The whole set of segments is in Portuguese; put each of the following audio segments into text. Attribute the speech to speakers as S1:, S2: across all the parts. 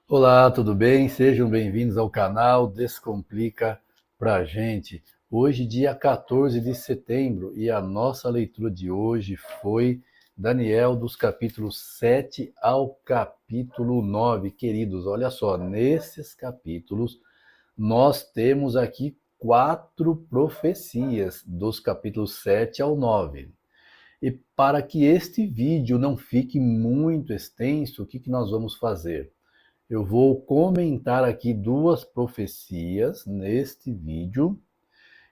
S1: Olá, tudo bem? Sejam bem-vindos ao canal Descomplica pra gente. Hoje, dia 14 de setembro, e a nossa leitura de hoje foi Daniel dos capítulos 7 ao capítulo 9. Queridos, olha só, nesses capítulos nós temos aqui 4 profecias, dos capítulos 7 ao 9. E para que este vídeo não fique muito extenso, o que nós vamos fazer? Eu vou comentar aqui 2 profecias neste vídeo,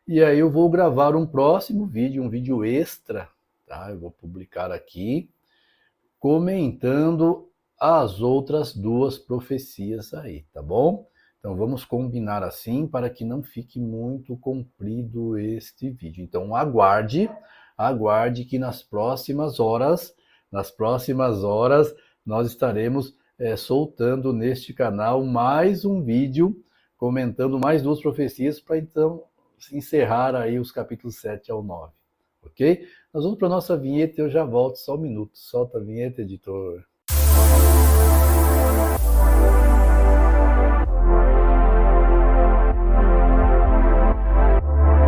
S1: e aí eu vou gravar um próximo vídeo, um vídeo extra, tá? Eu vou publicar aqui, comentando as outras 2 profecias aí, tá bom? Então vamos combinar assim para que não fique muito comprido este vídeo. Então aguarde que nas próximas horas nós estaremos soltando neste canal mais um vídeo comentando mais 2 profecias para então encerrar aí os capítulos 7 ao 9, ok? Nós vamos para a nossa vinheta e eu já volto, só um minuto. Solta a vinheta, editor.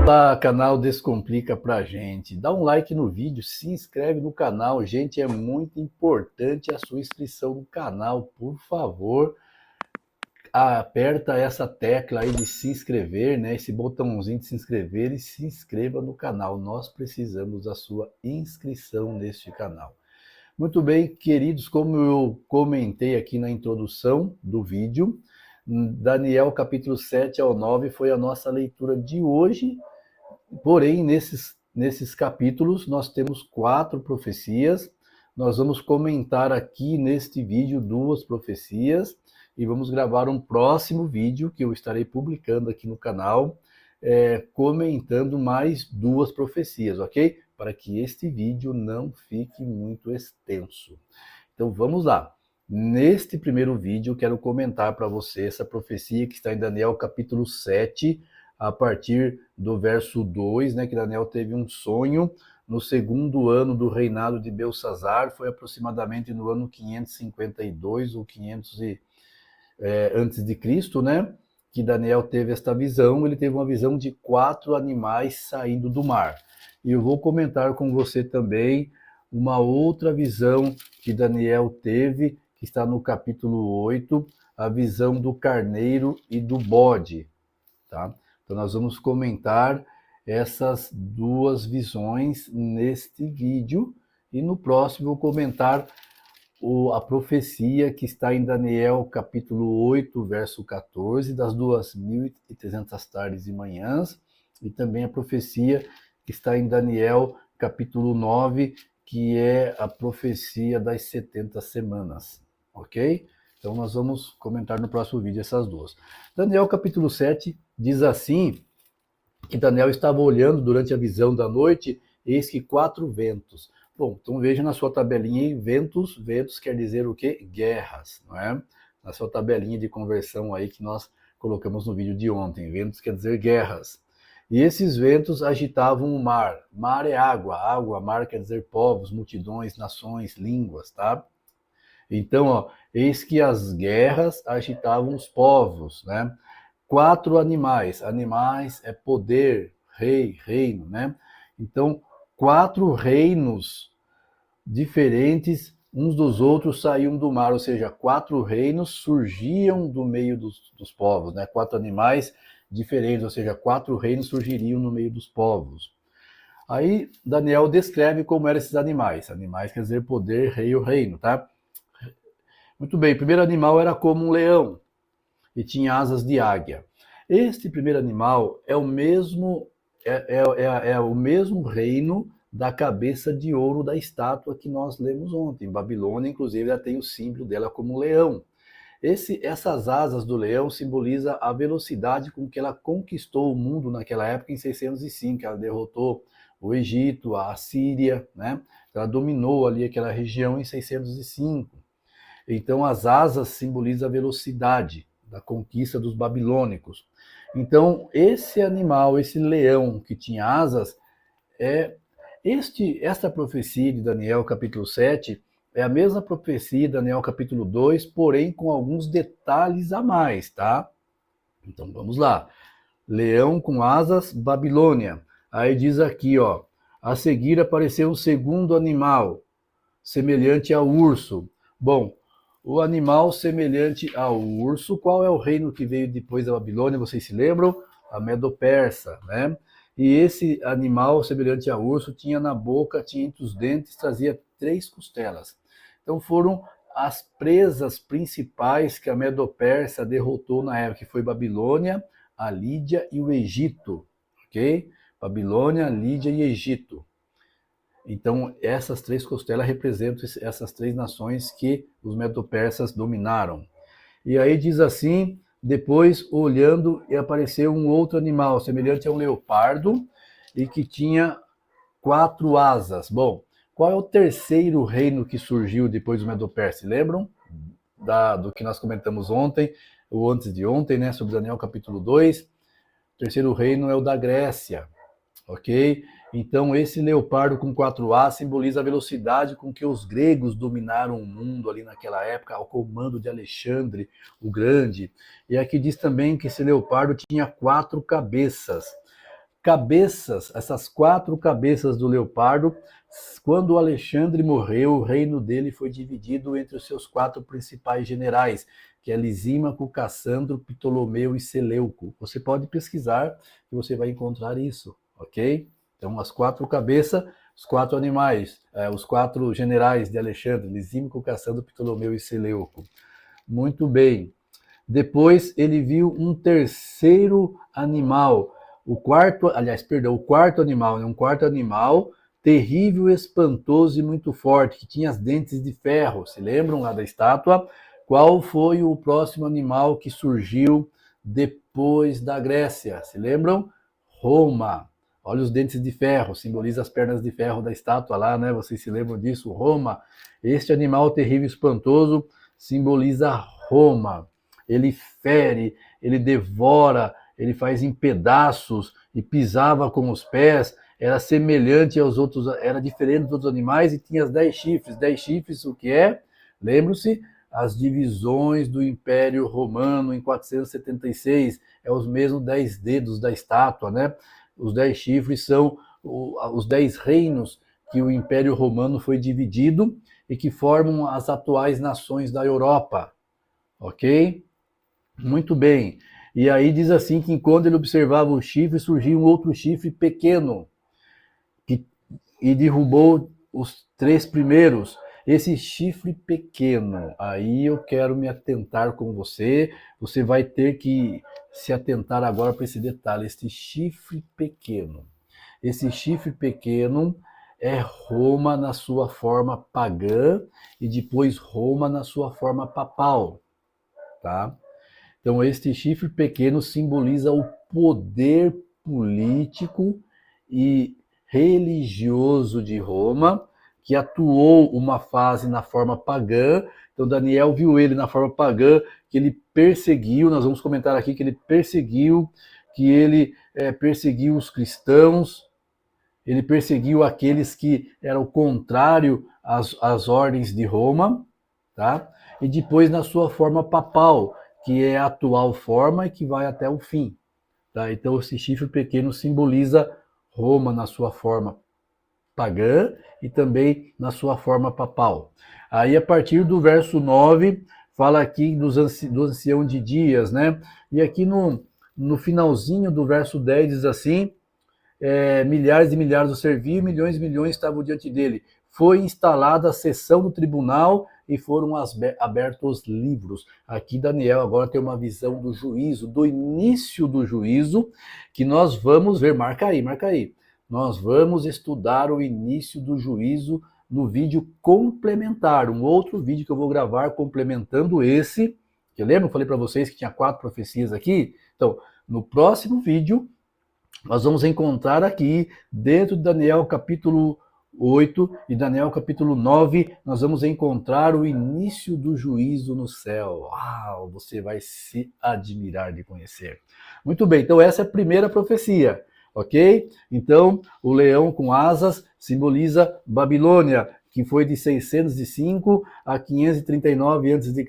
S1: Olá, canal Descomplica pra gente. Dá um like no vídeo, se inscreve no canal. Gente, é muito importante a sua inscrição no canal. Por favor, aperta essa tecla aí de se inscrever, né? Esse botãozinho de se inscrever e se inscreva no canal. Nós precisamos da sua inscrição neste canal. Muito bem, queridos, como eu comentei aqui na introdução do vídeo, Daniel capítulo 7 ao 9 foi a nossa leitura de hoje, porém nesses capítulos nós temos 4 profecias, nós vamos comentar aqui neste vídeo 2 profecias e vamos gravar um próximo vídeo que eu estarei publicando aqui no canal, comentando mais 2 profecias, ok? Para que este vídeo não fique muito extenso. Então vamos lá. Neste primeiro vídeo eu quero comentar para você essa profecia que está em Daniel capítulo 7, a partir do verso 2, né, que Daniel teve um sonho no segundo ano do reinado de Belsazzar, foi aproximadamente no ano 552 ou 500 antes de Cristo, né? Que Daniel teve esta visão. Ele teve uma visão de 4 animais saindo do mar. E eu vou comentar com você também uma outra visão que Daniel teve, que está no capítulo 8, a visão do carneiro e do bode, tá? Então nós vamos comentar essas 2 visões neste vídeo, e no próximo eu vou comentar a profecia que está em Daniel capítulo 8, verso 14, das 2.300 tardes e manhãs, e também a profecia que está em Daniel capítulo 9, que é a profecia das 70 semanas, ok? Então nós vamos comentar no próximo vídeo essas 2. Daniel capítulo 7 diz assim, que Daniel estava olhando durante a visão da noite, eis que 4 ventos. Bom, então veja na sua tabelinha aí, ventos quer dizer o quê? Guerras, não é? Na sua tabelinha de conversão aí que nós colocamos no vídeo de ontem, ventos quer dizer guerras. E esses ventos agitavam o mar. Mar é água, mar quer dizer povos, multidões, nações, línguas, tá? Então, ó, eis que as guerras agitavam os povos, né? 4 animais é poder, rei, reino, né? Então, 4 reinos diferentes uns dos outros saíam do mar, ou seja, 4 reinos surgiam do meio dos povos, né? 4 animais diferentes, ou seja, 4 reinos surgiriam no meio dos povos. Aí Daniel descreve como eram esses animais. Animais quer dizer poder, rei ou reino, tá? Muito bem, o primeiro animal era como um leão e tinha asas de águia. Este primeiro animal é o mesmo o mesmo reino da cabeça de ouro da estátua que nós lemos ontem. Em Babilônia, inclusive, ela tem o símbolo dela como leão. Essas asas do leão simbolizam a velocidade com que ela conquistou o mundo naquela época, em 605. Ela derrotou o Egito, a Síria, né? Ela dominou ali aquela região em 605. Então, as asas simbolizam a velocidade da conquista dos babilônicos. Então, esse animal, esse leão que tinha asas, esta profecia de Daniel, capítulo 7, é a mesma profecia, Daniel capítulo 2, porém com alguns detalhes a mais, tá? Então vamos lá. Leão com asas, Babilônia. Aí diz aqui, ó, a seguir apareceu um segundo animal, semelhante ao urso. Bom, o animal semelhante ao urso, qual é o reino que veio depois da Babilônia? Vocês se lembram? A Medo-Persa, né? E esse animal semelhante ao urso tinha na boca, tinha entre os dentes, trazia 3 costelas. Então foram as presas principais que a Medo-Persa derrotou na época, que foi Babilônia, a Lídia e o Egito, ok? Babilônia, Lídia e Egito. Então, essas 3 costelas representam essas 3 nações que os medo-persas dominaram. E aí diz assim, depois, olhando, e apareceu um outro animal, semelhante a um leopardo, e que tinha 4 asas. Bom, qual é o terceiro reino que surgiu depois do medo-persas? Lembram do que nós comentamos ontem, ou antes de ontem, né, sobre Daniel capítulo 2? O terceiro reino é o da Grécia, ok? Então, esse leopardo com 4 asas simboliza a velocidade com que os gregos dominaram o mundo ali naquela época, ao comando de Alexandre o Grande. E aqui diz também que esse leopardo tinha 4 cabeças. Essas 4 cabeças do leopardo, quando Alexandre morreu, o reino dele foi dividido entre os seus 4 principais generais, que é Lisímaco, Cassandro, Ptolomeu e Seleuco. Você pode pesquisar que você vai encontrar isso, ok? Então, as 4 cabeças, os 4 animais, os 4 generais de Alexandre, Lisímaco, Cassandro, Ptolomeu e Seleuco. Muito bem. Depois ele viu um terceiro animal, o quarto animal, um quarto animal terrível, espantoso e muito forte, que tinha as dentes de ferro. Se lembram lá da estátua? Qual foi o próximo animal que surgiu depois da Grécia? Se lembram? Roma. Olha os dentes de ferro, simboliza as pernas de ferro da estátua lá, né? Vocês se lembram disso? Roma. Este animal terrível e espantoso simboliza Roma. Ele fere, ele devora, ele faz em pedaços e pisava com os pés, era semelhante aos outros, era diferente dos outros animais e tinha as 10 chifres. 10 chifres, o que é? Lembram-se? As divisões do Império Romano em 476, é os mesmos 10 dedos da estátua, né? Os 10 chifres são os 10 reinos que o Império Romano foi dividido e que formam as atuais nações da Europa, ok? Muito bem. E aí diz assim que quando ele observava o chifre, surgia um outro chifre pequeno e derrubou os 3 primeiros. Esse chifre pequeno, aí eu quero me atentar com você. Você vai ter que se atentar agora para esse detalhe. Esse chifre pequeno. Esse chifre pequeno é Roma na sua forma pagã e depois Roma na sua forma papal, tá? Então, este chifre pequeno simboliza o poder político e religioso de Roma, que atuou uma fase na forma pagã. Então, Daniel viu ele na forma pagã, que ele perseguiu, nós vamos comentar aqui que ele perseguiu, perseguiu os cristãos, ele perseguiu aqueles que eram contrário às ordens de Roma, tá? E depois na sua forma papal, que é a atual forma e que vai até o fim. Tá? Então, esse chifre pequeno simboliza Roma na sua forma pagã e também na sua forma papal. Aí, a partir do verso 9, fala aqui do ancião de dias, né? E aqui no finalzinho do verso 10 diz assim, milhares e milhares o serviam, milhões e milhões estavam diante dele. Foi instalada a sessão do tribunal e foram abertos os livros. Aqui Daniel agora tem uma visão do juízo, do início do juízo, que nós vamos ver, marca aí. Nós vamos estudar o início do juízo no vídeo complementar, um outro vídeo que eu vou gravar complementando esse, que lembra? Eu falei para vocês que tinha 4 profecias aqui? Então, no próximo vídeo, nós vamos encontrar aqui, dentro de Daniel capítulo 8 e Daniel capítulo 9, nós vamos encontrar o início do juízo no céu. Uau, você vai se admirar de conhecer. Muito bem, então essa é a primeira profecia, ok? Então, o leão com asas simboliza Babilônia, que foi de 605 a 539 a.C.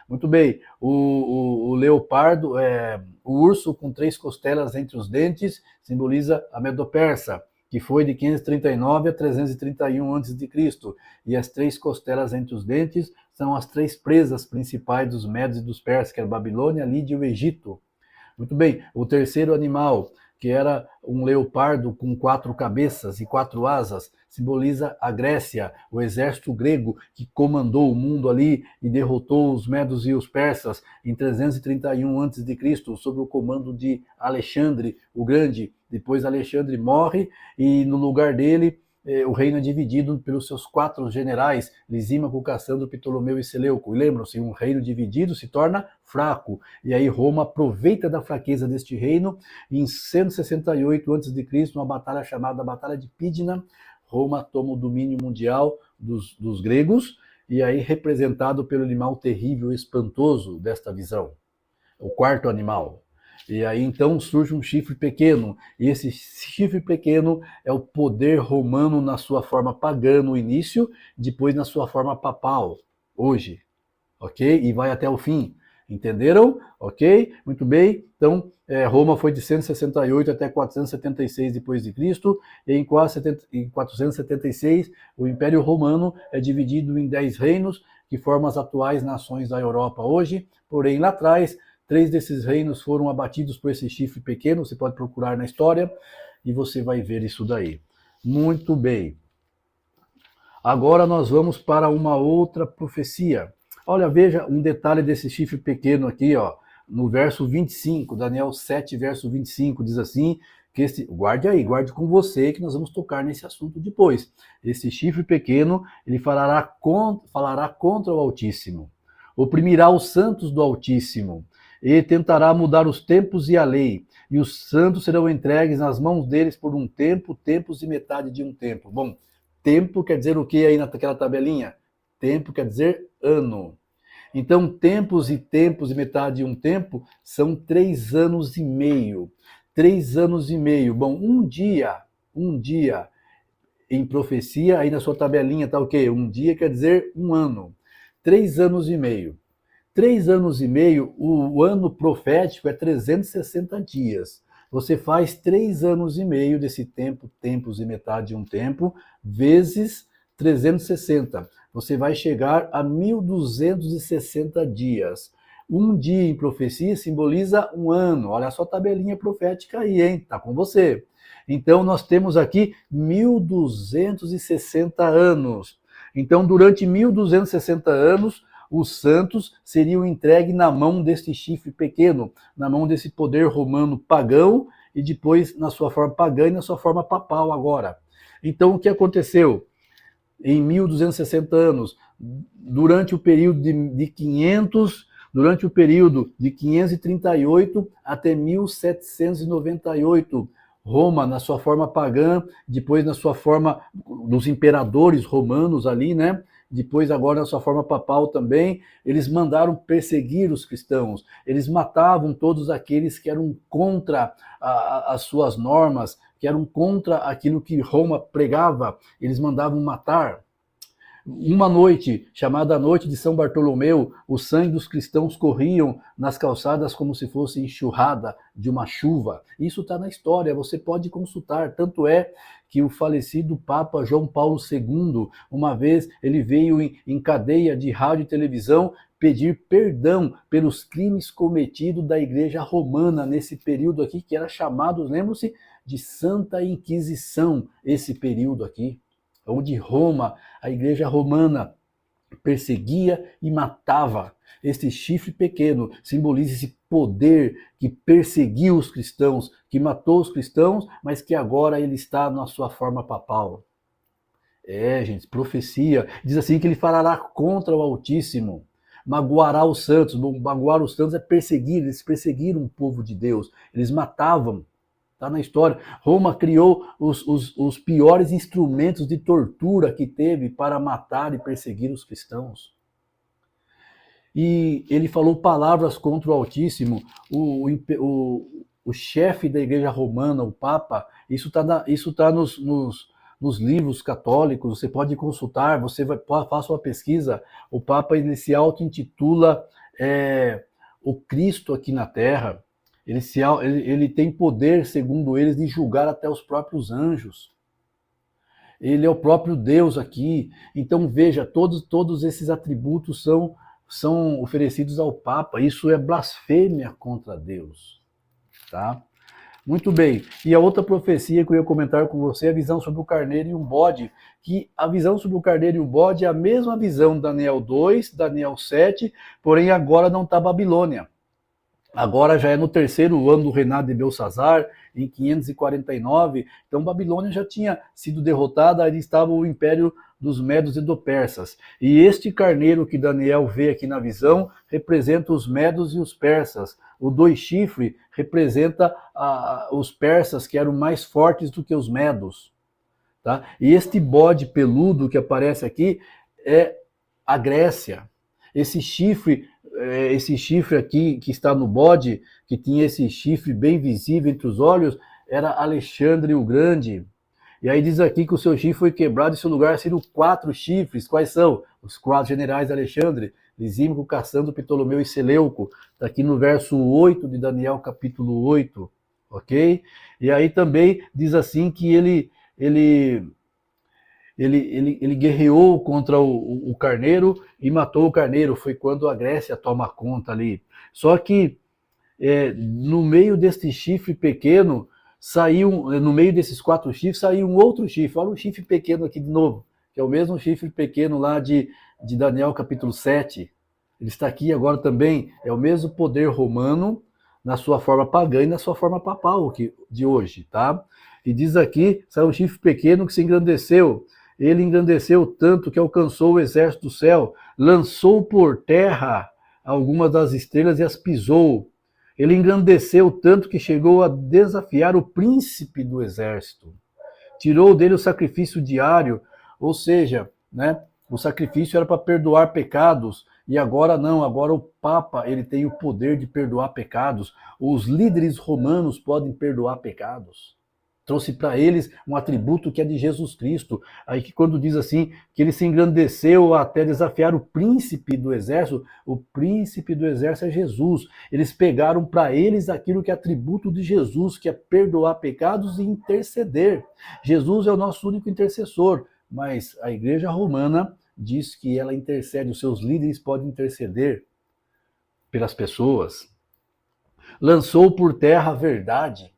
S1: Muito bem, o leopardo, o urso com 3 costelas entre os dentes, simboliza a Medo-Persa, que foi de 539 a 331 a.C. E as 3 costelas entre os dentes são as 3 presas principais dos Medos e dos Persas, que era a Babilônia, a Lídia e o Egito. Muito bem, o terceiro animal, que era um leopardo com 4 cabeças e 4 asas, simboliza a Grécia, o exército grego que comandou o mundo ali e derrotou os medos e os persas em 331 a.C., sob o comando de Alexandre o Grande. Depois Alexandre morre e no lugar dele o reino é dividido pelos seus 4 generais, Lisímaco, Cassandro, Ptolomeu e Seleuco. E lembram-se, um reino dividido se torna fraco. E aí Roma aproveita da fraqueza deste reino e em 168 a.C., uma batalha chamada Batalha de Pídina, Roma toma o domínio mundial dos gregos e aí representado pelo animal terrível e espantoso desta visão, o 4º animal. E aí então surge um chifre pequeno, e esse chifre pequeno é o poder romano na sua forma pagã no início, depois na sua forma papal, hoje, ok? E vai até o fim, entenderam? Ok? Muito bem, então Roma foi de 168 até 476 depois de Cristo, e em 476 o Império Romano é dividido em 10 reinos, que formam as atuais nações da Europa hoje, porém lá atrás 3 desses reinos foram abatidos por esse chifre pequeno, você pode procurar na história e você vai ver isso daí. Muito bem. Agora nós vamos para uma outra profecia. Olha, veja um detalhe desse chifre pequeno aqui, ó, no verso 25, Daniel 7, verso 25, diz assim, que guarde aí, guarde com você, que nós vamos tocar nesse assunto depois. Esse chifre pequeno, ele falará contra o Altíssimo, oprimirá os santos do Altíssimo, e tentará mudar os tempos e a lei, e os santos serão entregues nas mãos deles por um tempo, tempos e metade de um tempo. Bom, tempo quer dizer o que aí naquela tabelinha? Tempo quer dizer ano. Então, tempos e metade de um tempo são 3 anos e meio. 3 anos e meio. Bom, um dia em profecia, aí na sua tabelinha tá o quê? Um dia quer dizer um ano. 3 anos e meio. 3 anos e meio, o ano profético é 360 dias. Você faz 3 anos e meio desse tempo, tempos e metade de um tempo, vezes 360. Você vai chegar a 1260 dias. Um dia em profecia simboliza um ano. Olha só a tabelinha profética aí, hein? Tá com você. Então nós temos aqui 1260 anos. Então durante 1260 anos, os santos seriam entregues na mão desse chifre pequeno, na mão desse poder romano pagão, e depois na sua forma pagã e na sua forma papal agora. Então o que aconteceu? Em 1260 anos, durante o período de 538 até 1798, Roma, na sua forma pagã, depois na sua forma dos imperadores romanos ali, né? Depois agora na sua forma papal também, eles mandaram perseguir os cristãos, eles matavam todos aqueles que eram contra as suas normas, que eram contra aquilo que Roma pregava, eles mandavam matar. Uma noite, chamada Noite de São Bartolomeu, o sangue dos cristãos corriam nas calçadas como se fosse enxurrada de uma chuva. Isso está na história, você pode consultar. Tanto é que o falecido Papa João Paulo II, uma vez ele veio em cadeia de rádio e televisão pedir perdão pelos crimes cometidos da Igreja Romana nesse período aqui, que era chamado, lembram-se, de Santa Inquisição, esse período aqui, onde Roma, a Igreja Romana, perseguia e matava. Este chifre pequeno simboliza esse poder que perseguiu os cristãos, que matou os cristãos, mas que agora ele está na sua forma papal. Gente, profecia. Diz assim que ele falará contra o Altíssimo, magoará os santos. Magoar os santos é perseguir, eles perseguiram o povo de Deus, eles matavam. Está na história. Roma criou os piores instrumentos de tortura que teve para matar e perseguir os cristãos. E ele falou palavras contra o Altíssimo, o chefe da Igreja Romana, o Papa. Isso tá nos nos livros católicos, você pode consultar, faça uma pesquisa, o Papa ele se auto-intitula o Cristo aqui na Terra, ele tem poder, segundo eles, de julgar até os próprios anjos. Ele é o próprio Deus aqui. Então veja, todos esses atributos são oferecidos ao Papa. Isso é blasfêmia contra Deus. Tá? Muito bem. E a outra profecia que eu ia comentar com você é a visão sobre o carneiro e um bode. Que a visão sobre o carneiro e o bode é a mesma visão de Daniel 2, Daniel 7, porém agora não está Babilônia. Agora já é no terceiro ano do reinado de Belsazar, em 549. Então Babilônia já tinha sido derrotada, aí estava o império dos Medos e dos Persas. E este carneiro que Daniel vê aqui na visão representa os Medos e os Persas. O 2 chifres representa os persas, que eram mais fortes do que os Medos. Tá? E este bode peludo que aparece aqui é a Grécia. Esse chifre aqui que está no bode, que tinha esse chifre bem visível entre os olhos, era Alexandre o Grande. E aí diz aqui que o seu chifre foi quebrado e seu lugar seriam 4 chifres. Quais são? Os 4 generais de Alexandre: Lisímaco, Cassandro, Ptolomeu e Seleuco. Está aqui no verso 8 de Daniel, capítulo 8. Ok? E aí também diz assim que ele guerreou contra o carneiro e matou o carneiro. Foi quando a Grécia toma conta ali. Só que no meio deste chifre pequeno, no meio desses 4 chifres, saiu um outro chifre. Olha o chifre pequeno aqui de novo, que é o mesmo chifre pequeno lá de Daniel capítulo 7. Ele está aqui agora também, é o mesmo poder romano na sua forma pagã e na sua forma papal de hoje, tá? E diz aqui, saiu um chifre pequeno que se engrandeceu. Ele engrandeceu tanto que alcançou o exército do céu, lançou por terra algumas das estrelas e as pisou. Ele engrandeceu tanto que chegou a desafiar o príncipe do exército. Tirou dele o sacrifício diário, ou seja, né, o sacrifício era para perdoar pecados, e agora não, agora o Papa ele tem o poder de perdoar pecados. Os líderes romanos podem perdoar pecados. Trouxe para eles um atributo que é de Jesus Cristo. Aí que quando diz assim, que ele se engrandeceu até desafiar o príncipe do exército, o príncipe do exército é Jesus. Eles pegaram para eles aquilo que é atributo de Jesus, que é perdoar pecados e interceder. Jesus é o nosso único intercessor, mas a igreja romana diz que ela intercede, os seus líderes podem interceder pelas pessoas. Lançou por terra a verdade.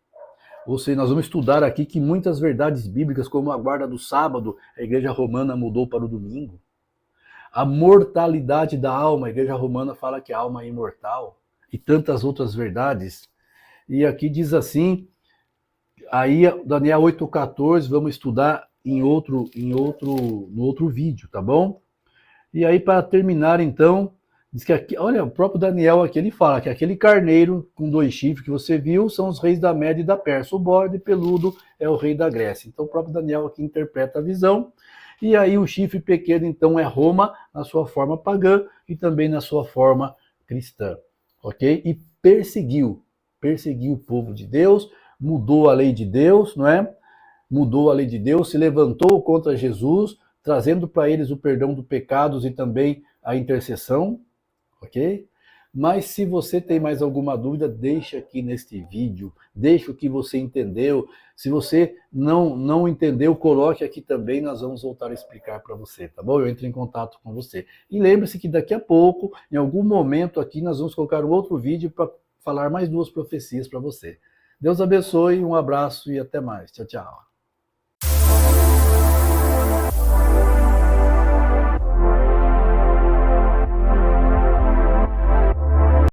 S1: Ou seja, nós vamos estudar aqui que muitas verdades bíblicas, como a guarda do sábado, a igreja romana mudou para o domingo. A mortalidade da alma, a igreja romana fala que a alma é imortal. E tantas outras verdades. E aqui diz assim, aí Daniel 8,14, vamos estudar no outro vídeo, tá bom? E aí para terminar então, diz que aqui, olha, o próprio Daniel aqui ele fala que aquele carneiro com 2 chifres que você viu são os reis da Média e da Pérsia. O bode peludo é o rei da Grécia. Então o próprio Daniel aqui interpreta a visão. E aí o chifre pequeno então é Roma na sua forma pagã e também na sua forma cristã. Ok? E perseguiu o povo de Deus, mudou a lei de Deus, não é? Mudou a lei de Deus, se levantou contra Jesus, trazendo para eles o perdão dos pecados e também a intercessão. Ok? Mas se você tem mais alguma dúvida, deixa aqui neste vídeo, deixa o que você entendeu. Se você não entendeu, coloque aqui também, nós vamos voltar a explicar para você, tá bom? Eu entro em contato com você. E lembre-se que daqui a pouco, em algum momento aqui, nós vamos colocar um outro vídeo para falar mais 2 profecias para você. Deus abençoe, um abraço e até mais. Tchau, tchau.